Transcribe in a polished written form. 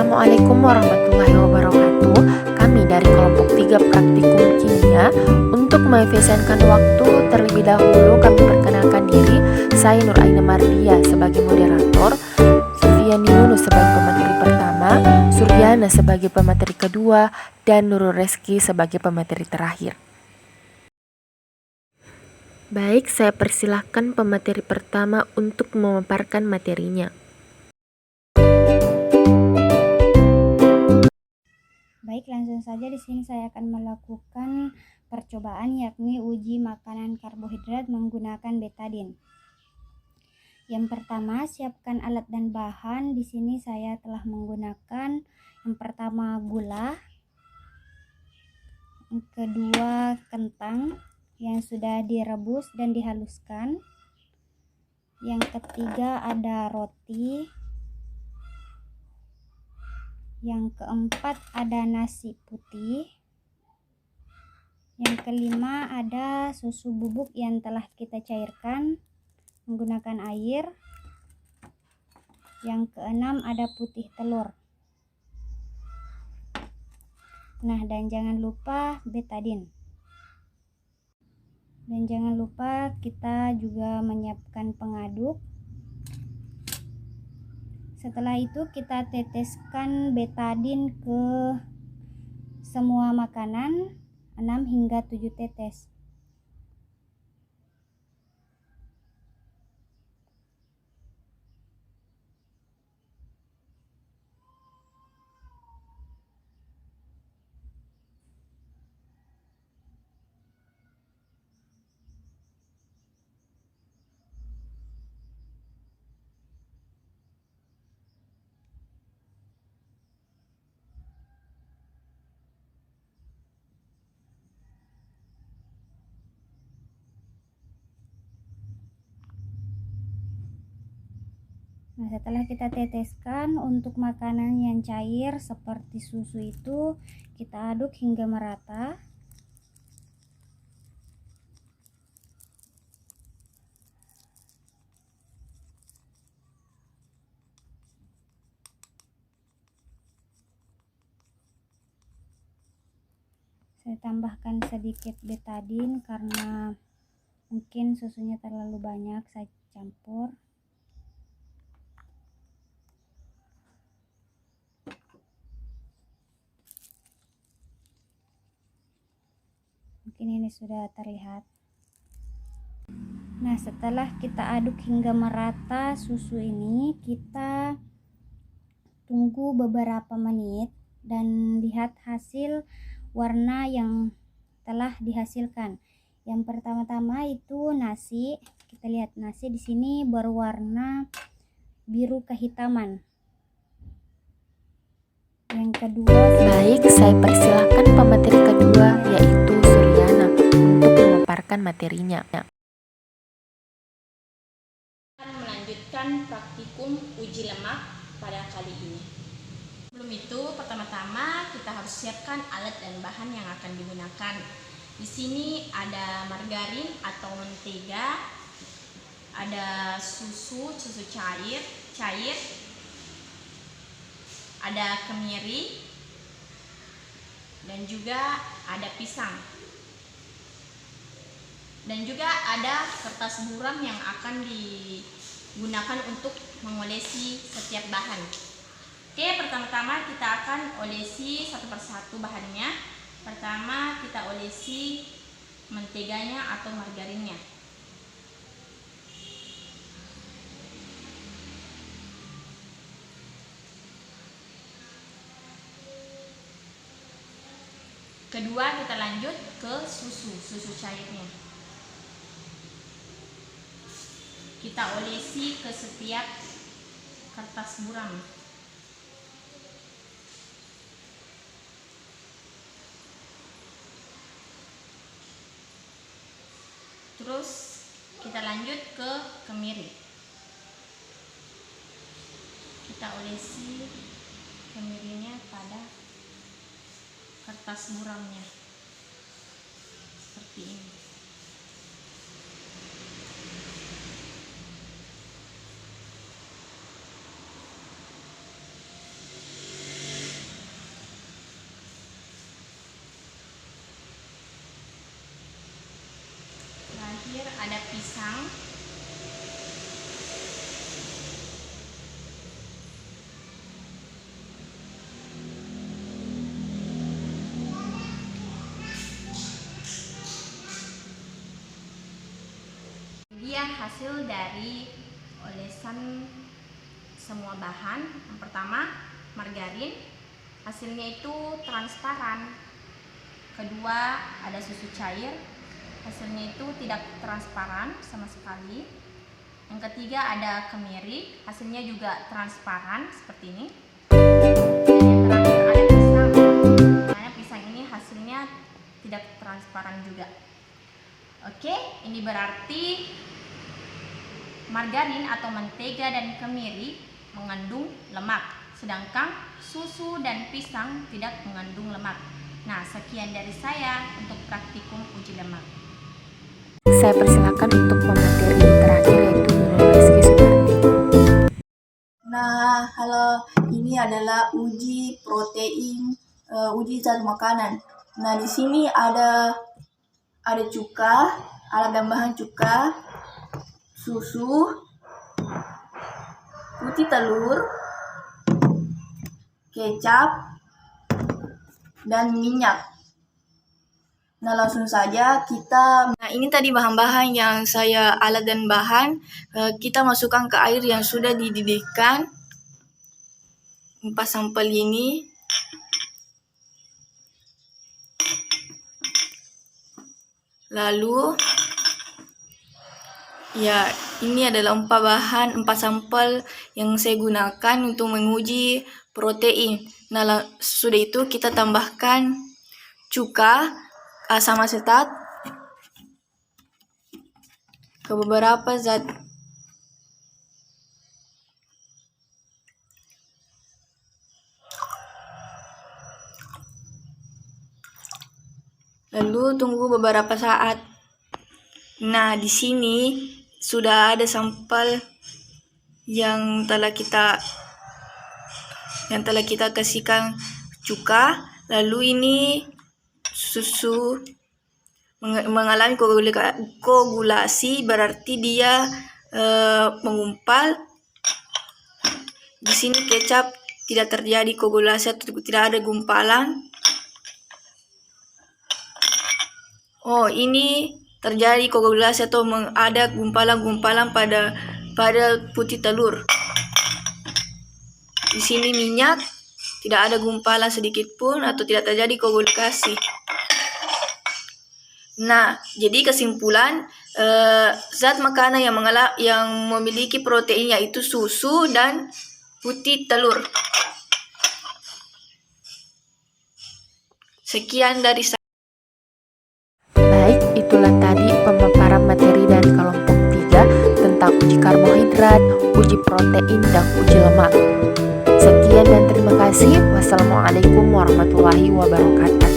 Assalamualaikum warahmatullahi wabarakatuh. Kami dari kelompok 3 praktikum kimia. Untuk mengefisienkan waktu, terlebih dahulu kami perkenalkan diri. Saya Nur Aina Mardia sebagai moderator, Sufiani Yunus sebagai pemateri pertama, Suryana sebagai pemateri kedua, dan Nurul Reski sebagai pemateri terakhir. Baik, saya persilahkan pemateri pertama untuk memaparkan materinya. Baik, langsung saja di sini saya akan melakukan percobaan, yakni uji makanan karbohidrat menggunakan betadin. Yang pertama, siapkan alat dan bahan. Di sini saya telah menggunakan yang pertama gula, yang kedua kentang yang sudah direbus dan dihaluskan, yang ketiga ada roti, yang keempat ada nasi putih, yang kelima ada susu bubuk yang telah kita cairkan menggunakan air, yang keenam ada putih telur. Nah, dan jangan lupa betadin. Dan jangan lupa kita juga menyiapkan pengaduk. Setelah itu kita teteskan betadin ke semua makanan 6 hingga 7 tetes. Nah, setelah kita teteskan, untuk makanan yang cair seperti susu itu kita aduk hingga merata. Saya tambahkan sedikit betadin karena mungkin susunya terlalu banyak, saya campur. Mungkin ini sudah terlihat. Nah, setelah kita aduk hingga merata susu ini, kita tunggu beberapa menit dan lihat hasil warna yang telah dihasilkan. Yang pertama-tama itu nasi. Kita lihat nasi di sini berwarna biru kehitaman. Yang kedua, Baik, saya persilahkan pemateri kedua, yaitu Suryana, untuk memaparkan materinya. Akan melanjutkan praktikum uji lemak pada kali ini. Sebelum itu, pertama-tama kita harus siapkan alat dan bahan yang akan digunakan. Di sini ada margarin atau mentega, ada susu cair, ada kemiri, dan juga ada pisang. Dan juga ada kertas buram yang akan digunakan untuk mengolesi setiap bahan. Oke, pertama-tama kita akan olesi satu persatu bahannya. Pertama kita olesi menteganya atau margarinnya. Kedua kita lanjut ke susu cairnya. Kita olesi ke setiap kertas buram. Terus kita lanjut ke kemiri. Kita olesi kemirinya pada kertas buramnya seperti ini. hasil dari olesan semua bahan. Yang pertama, margarin, hasilnya itu transparan. Kedua, ada susu cair, hasilnya itu tidak transparan sama sekali. Yang ketiga, ada kemiri, hasilnya juga transparan seperti ini. Dan yang terakhir, ada pisang. Karena pisang ini hasilnya tidak transparan juga. Oke, ini berarti margarin atau mentega dan kemiri mengandung lemak, sedangkan susu dan pisang tidak mengandung lemak. Nah, sekian dari saya untuk praktikum uji lemak. Saya persilakan untuk pemateri terakhir yaitu Nurul Rizky Sunardi. Nah, halo, ini adalah uji protein, uji zat makanan. Nah, di sini ada cuka, alat dan bahan cuka, susu, putih telur, kecap, dan minyak. Nah, langsung saja kita. Nah, ini tadi bahan-bahan yang saya alat dan bahan. Kita masukkan ke air yang sudah dididihkan. 4 sampel ini. Lalu ya, ini adalah 4 sampel yang saya gunakan untuk menguji protein. Nah, sudah itu kita tambahkan cuka, asam asetat ke beberapa zat. Lalu tunggu beberapa saat. Nah, di sini sudah ada sampel yang telah kita kasihkan cuka. Lalu ini susu mengalami koagulasi, berarti dia mengumpal. Di sini kecap tidak terjadi koagulasi atau tidak ada gumpalan. Oh, ini terjadi koagulasi atau ada gumpalan-gumpalan pada putih telur. Di sini minyak, tidak ada gumpalan sedikit pun atau tidak terjadi koagulasi. Nah, jadi kesimpulan, zat makanan yang memiliki protein yaitu susu dan putih telur. Sekian dari saya. Baik, itulah tadi pemaparan materi dari kelompok 3 tentang uji karbohidrat, uji protein, dan uji lemak. Sekian dan terima kasih. Wassalamualaikum warahmatullahi wabarakatuh.